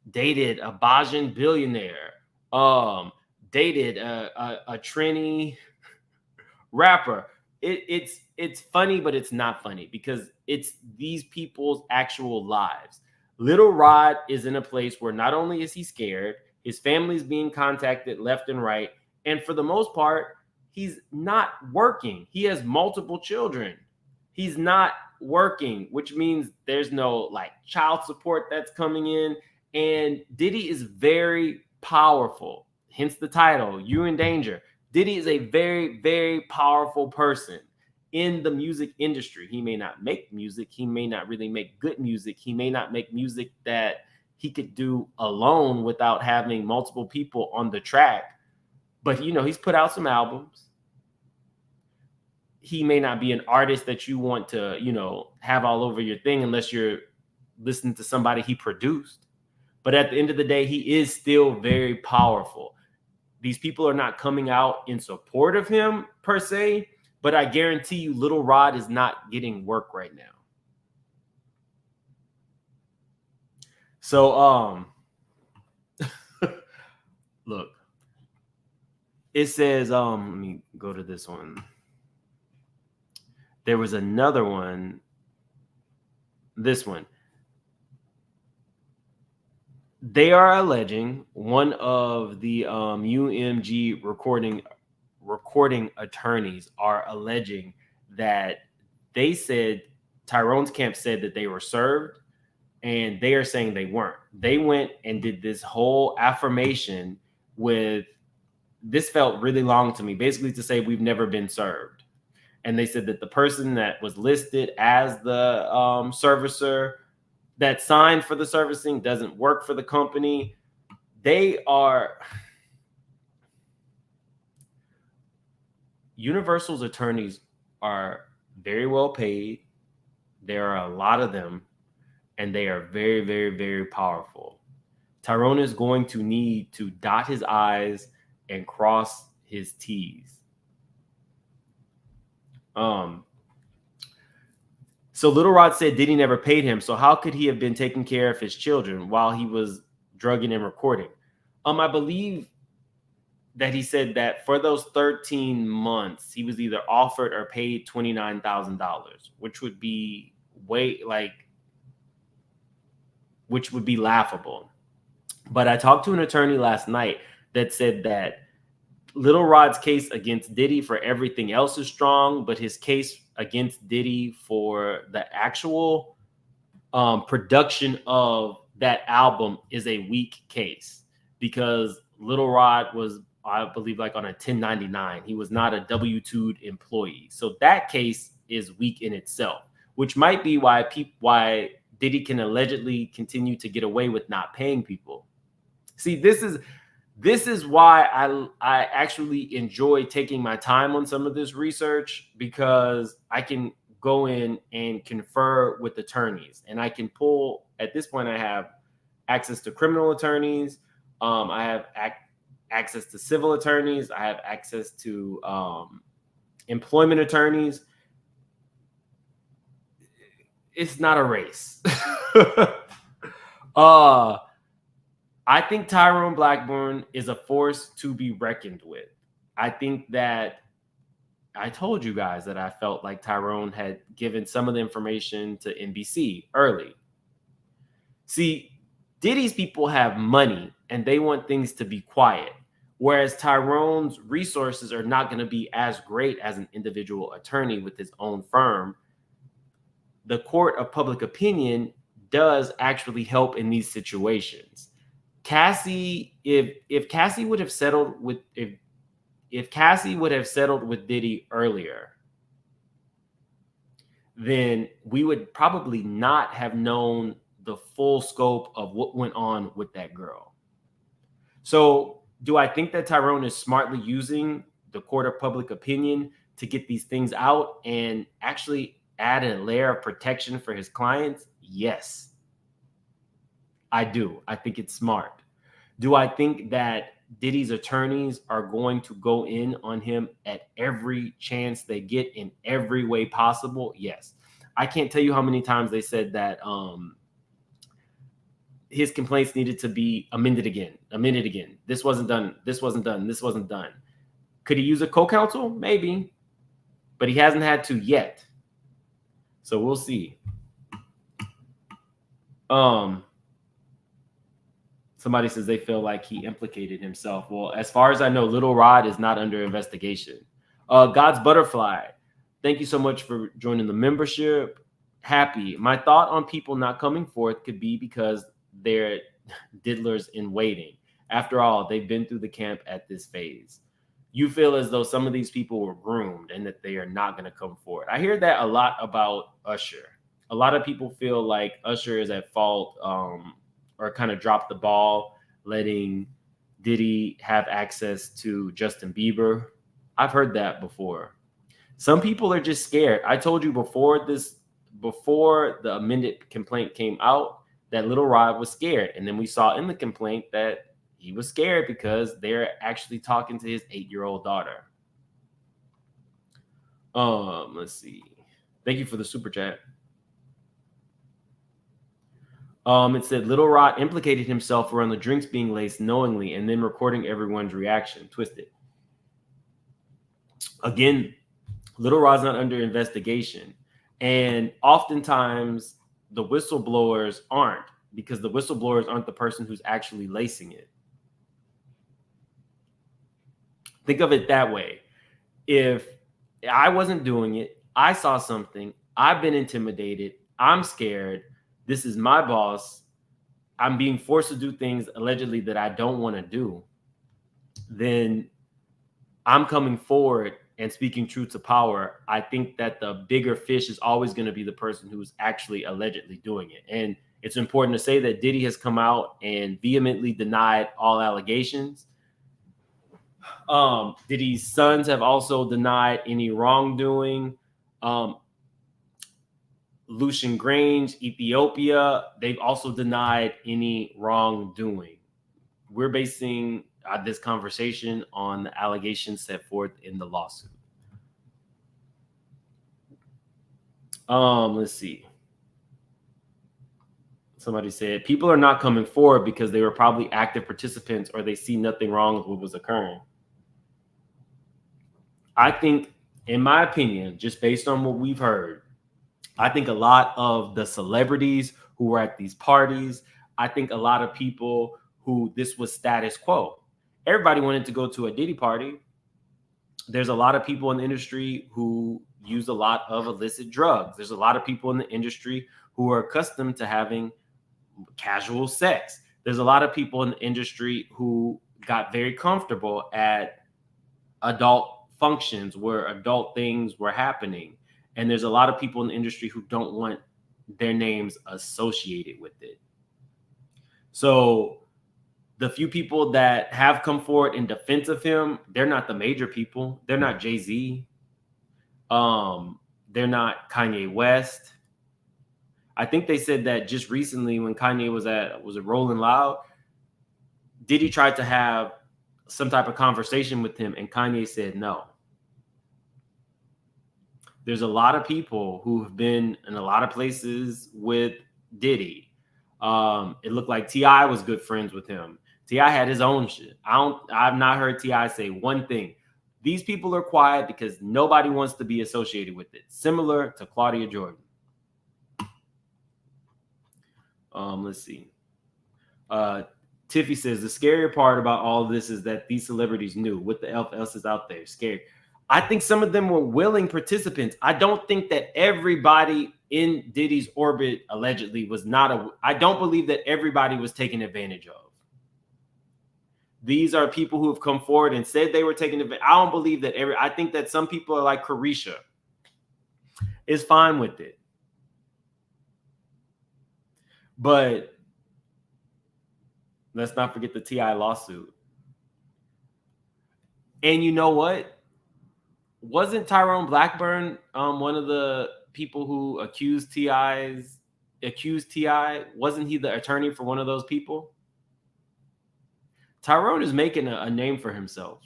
Speaker 1: Dated a Bajan billionaire, dated a Trini rapper. It's funny, but it's not funny because it's these people's actual lives. Little Rod is in a place where not only is he scared, his family's being contacted left and right, and for the most part, he's not working. He has multiple children. He's not working, which means there's no like child support that's coming in. And Diddy is very powerful, hence the title, You in Danger. Diddy is a very, very powerful person in the music industry. He may not make music. He may not really make good music. He may not make music that he could do alone without having multiple people on the track. But, you know, he's put out some albums. He may not be an artist that you want to, you know, have all over your thing unless you're listening to somebody he produced. But at the end of the day, he is still very powerful. These people are not coming out in support of him per se, but I guarantee you Little Rod is not getting work right now. So, look, it says, let me go to this one. There was another one. This one. They are alleging one of the UMG recording attorneys are alleging that they said Tyrone's camp said that they were served, and they are saying they weren't. They went and did this whole affirmation with, this felt really long to me, basically to say we've never been served. And they said that the person that was listed as the servicer that signed for the servicing doesn't work for the company. Universal's attorneys are very well paid. There are a lot of them, and they are very, very, very powerful. Tyrone is going to need to dot his I's and cross his T's. So Little Rod said Diddy never paid him. So how could he have been taking care of his children while he was drugging and recording? I believe that he said that for those 13 months, he was either offered or paid $29,000, which would be which would be laughable. But I talked to an attorney last night that said that Little Rod's case against Diddy for everything else is strong, but his case against Diddy for the actual production of that album is a weak case, because Little Rod was, I believe, like on a 1099. He was not a W-2'd employee. So that case is weak in itself, which might be why Diddy can allegedly continue to get away with not paying people. See, this is why I actually enjoy taking my time on some of this research, because I can go in and confer with attorneys, and I can pull, at this point I have access to criminal attorneys. I have access to civil attorneys. I have access to employment attorneys. It's not a race. I think Tyrone Blackburn is a force to be reckoned with. I think that I told you guys that I felt like Tyrone had given some of the information to NBC early. See, Diddy's people have money and they want things to be quiet, whereas Tyrone's resources are not going to be as great as an individual attorney with his own firm. The court of public opinion does actually help in these situations. Cassie, if Cassie would have settled with if Cassie would have settled with Diddy earlier, then we would probably not have known the full scope of what went on with that girl. So do I think that Tyrone is smartly using the court of public opinion to get these things out and actually add a layer of protection for his clients? Yes, I do. I think it's smart. Do I think that Diddy's attorneys are going to go in on him at every chance they get in every way possible? Yes. I can't tell you how many times they said that his complaints needed to be amended again. This wasn't done. This wasn't done. This wasn't done. Could he use a co-counsel? Maybe. But he hasn't had to yet. So we'll see. Somebody says they feel like he implicated himself. Well, as far as I know, Little Rod is not under investigation. God's Butterfly, thank you so much for joining the membership. Happy. My thought on people not coming forth could be because they're diddlers in waiting. After all, they've been through the camp at this phase. You feel as though some of these people were groomed and that they are not going to come forward. I hear that a lot about Usher. A lot of people feel like Usher is at fault, or kind of dropped the ball, letting Diddy have access to Justin Bieber. I've heard that before. Some people are just scared. I told you before the amended complaint came out that Little Rod was scared. And then we saw in the complaint that he was scared because they're actually talking to his 8-year-old daughter. Let's see. Thank you for the super chat. It said Little Rod implicated himself around the drinks being laced knowingly and then recording everyone's reaction. Twisted. Again, Little Rod's not under investigation. And oftentimes the whistleblowers aren't, because the whistleblowers aren't the person who's actually lacing it. Think of it that way. If I wasn't doing it, I saw something, I've been intimidated, I'm scared, this is my boss, I'm being forced to do things allegedly that I don't want to do, then I'm coming forward and speaking truth to power. I think that the bigger fish is always going to be the person who's actually allegedly doing it. And it's important to say that Diddy has come out and vehemently denied all allegations. Diddy's sons have also denied any wrongdoing. Lucian Grange, Ethiopia, they've also denied any wrongdoing. We're basing this conversation on the allegations set forth in the lawsuit. Let's see. Somebody said people are not coming forward because they were probably active participants or they see nothing wrong with what was occurring. I think, in my opinion, just based on what we've heard, I think a lot of the celebrities who were at these parties, I think a lot of people who this was status quo. Everybody wanted to go to a Diddy party. There's a lot of people in the industry who use a lot of illicit drugs. There's a lot of people in the industry who are accustomed to having casual sex. There's a lot of people in the industry who got very comfortable at adult functions where adult things were happening. And there's a lot of people in the industry who don't want their names associated with it. So the few people that have come forward in defense of him, they're not the major people. They're not Jay-Z. They're not Kanye West. I think they said that just recently when Kanye was it Rolling Loud, Diddy tried to have some type of conversation with him and Kanye said no. There's a lot of people who have been in a lot of places with Diddy. It looked like T.I. was good friends with him. T.I. had his own shit. I've not heard T.I. say one thing. These people are quiet because nobody wants to be associated with it. Similar to Claudia Jordan. Let's see. Tiffy says the scarier part about all of this is that these celebrities knew what the else is out there. Scary. I think some of them were willing participants. I don't think that everybody in Diddy's orbit allegedly was not I don't believe that everybody was taken advantage of. These are people who have come forward and said they were taking advantage. I don't believe that I think that some people are like Carisha is fine with it. But let's not forget the T.I. lawsuit. And you know what? Wasn't Tyrone Blackburn one of the people who accused T.I.? Wasn't he the attorney for one of those people? Tyrone is making a name for himself.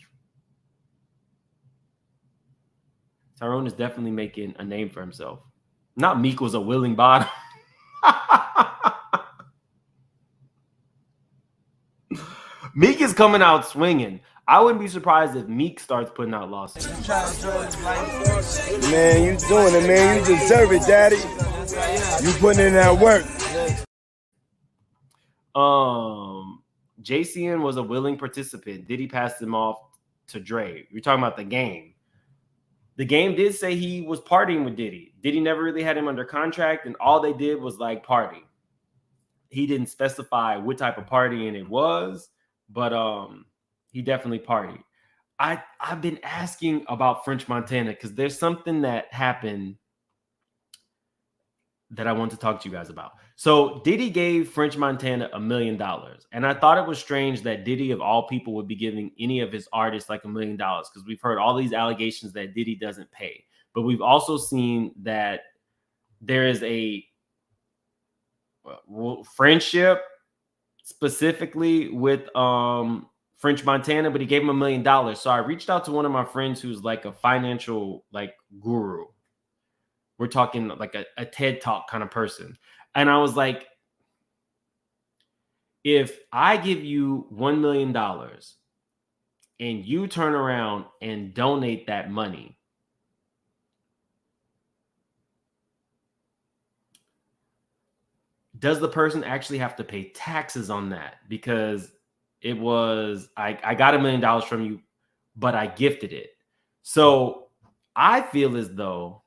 Speaker 1: Tyrone is definitely making a name for himself. Not Meek was a willing bottom. Meek is coming out swinging. I wouldn't be surprised if Meek starts putting out lawsuits.
Speaker 17: Man, you doing it, man. You deserve it, daddy. You putting in that work.
Speaker 1: JCN was a willing participant. Diddy passed him off to Dre. You're talking about The Game. The Game did say he was partying with Diddy. Diddy never really had him under contract, and all they did was like party. He didn't specify what type of partying it was, but he definitely partied. I've been asking about French Montana because there's something that happened that I want to talk to you guys about. So Diddy gave French Montana $1 million. And I thought it was strange that Diddy, of all people, would be giving any of his artists like $1 million because we've heard all these allegations that Diddy doesn't pay. But we've also seen that there is a friendship specifically with French Montana, but he gave him $1 million. So I reached out to one of my friends who's like a financial guru. We're talking like a TED Talk kind of person. And I was like, if I give you $1 million and you turn around and donate that money, does the person actually have to pay taxes on that? Because it was, I got $1 million from you, but I gifted it. So I feel as though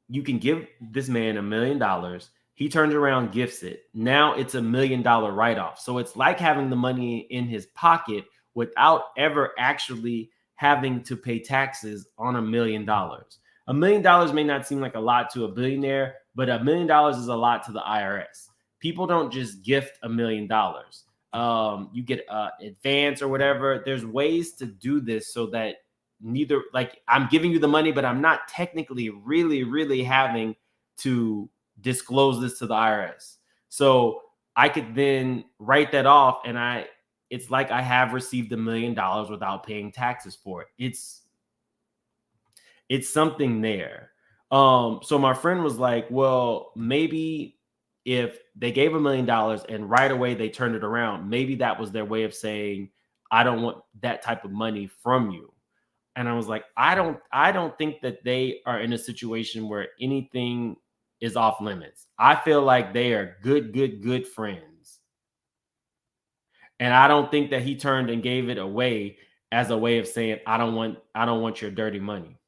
Speaker 1: you can give this man $1 million. He turns around, gifts it. Now it's $1 million write-off. So it's like having the money in his pocket without ever actually having to pay taxes on $1 million. $1 million may not seem like a lot to a billionaire, but $1 million is a lot to the IRS. People don't just gift $1 million. You get advance or whatever. There's ways to do this so that neither, like, I'm giving you the money, but I'm not technically really having to disclose this to the IRS. So I could then write that off, and it's like I have received $1 million without paying taxes for it. It's something there. So my friend was like, well, maybe if they gave $1 million and right away they turned it around, maybe that was their way of saying, I don't want that type of money from you. And I was like, I don't think that they are in a situation where anything is off limits. I feel like they are good friends. And I don't think that he turned and gave it away as a way of saying, I don't want your dirty money.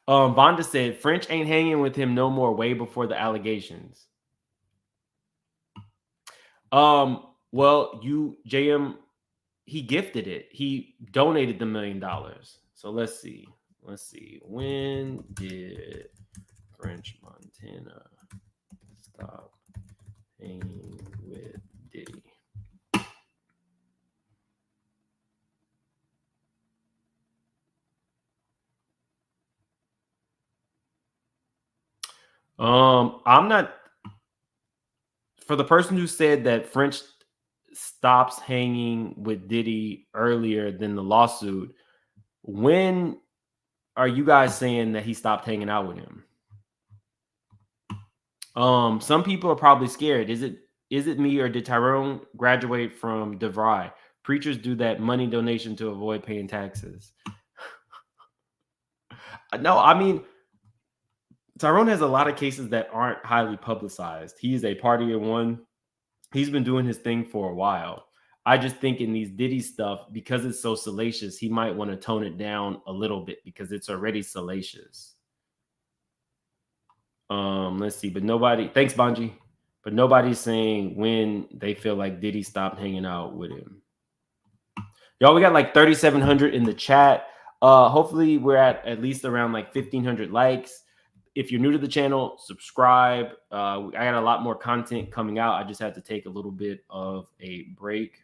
Speaker 1: Vonda said French ain't hanging with him no more way before the allegations. Well, JM, he gifted it. He donated the $1 million. So let's see. When did French Montana stop hanging with Diddy? I'm not, for the person who said that French stops hanging with Diddy earlier than the lawsuit, when are you guys saying that he stopped hanging out with him? Some people are probably scared. Is it me, or did Tyrone graduate from DeVry? Preachers do that money donation to avoid paying taxes. No, I mean, Tyrone has a lot of cases that aren't highly publicized. He's a party in one. He's been doing his thing for a while. I just think in these Diddy stuff, because it's so salacious, he might want to tone it down a little bit because it's already salacious. Let's see, but nobody, thanks Bonji, but nobody's saying when they feel like Diddy stopped hanging out with him. Y'all, we got like 3,700 in the chat. Hopefully we're at least around like 1,500 likes. If you're new to the channel, subscribe. I got a lot more content coming out. I just had to take a little bit of a break.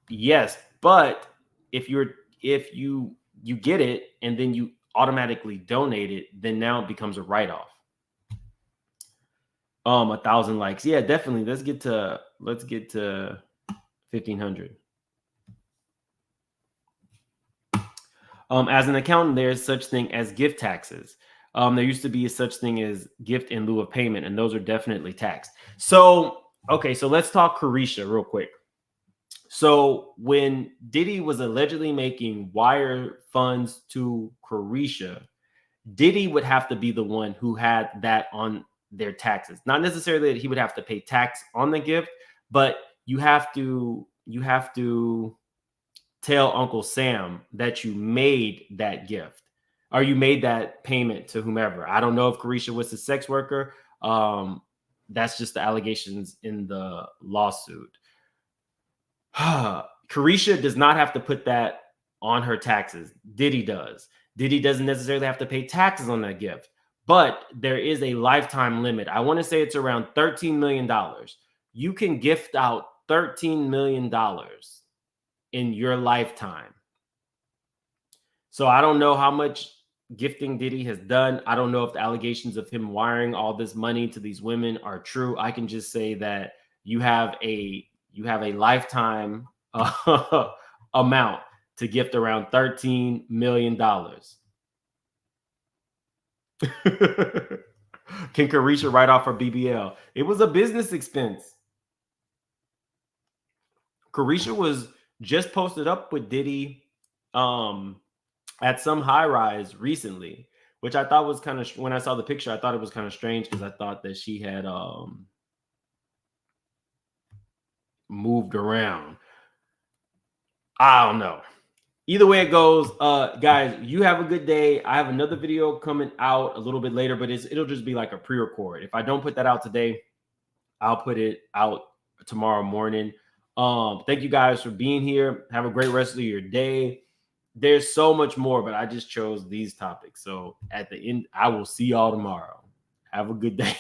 Speaker 1: Yes, but if you get it and then you automatically donate it, then now it becomes a write-off. 1,000 likes. Yeah, definitely. Let's get to 1,500. As an accountant, there's such thing as gift taxes. There used to be a such thing as gift in lieu of payment, and those are definitely taxed. So, okay, so let's talk Carisha real quick. So when Diddy was allegedly making wire funds to Carisha, Diddy would have to be the one who had that on their taxes. Not necessarily that he would have to pay tax on the gift, but you have to tell Uncle Sam that you made that gift or you made that payment to whomever. I don't know if Carisha was a sex worker. That's just the allegations in the lawsuit. Carisha does not have to put that on her taxes. Diddy does. Diddy doesn't necessarily have to pay taxes on that gift, but there is a lifetime limit. I want to say it's around $13 million. You can gift out $13 million in your lifetime. So I don't know how much gifting Diddy has done. I don't know if the allegations of him wiring all this money to these women are true. I can just say that you have a lifetime amount to gift around $13 million. Can Carisha write off her BBL? It was a business expense. Carisha was just posted up with Diddy at some high rise recently, which I thought was kind of, when I saw the picture, I thought it was kind of strange because I thought that she had moved around. I don't know. Either way it goes, guys, you have a good day. I have another video coming out a little bit later, but it'll just be like a pre-record. If I don't put that out today, I'll put it out tomorrow morning. Thank you guys for being here. Have a great rest of your day. There's so much more, but I just chose these topics. So at the end, I will see y'all tomorrow. Have a good day.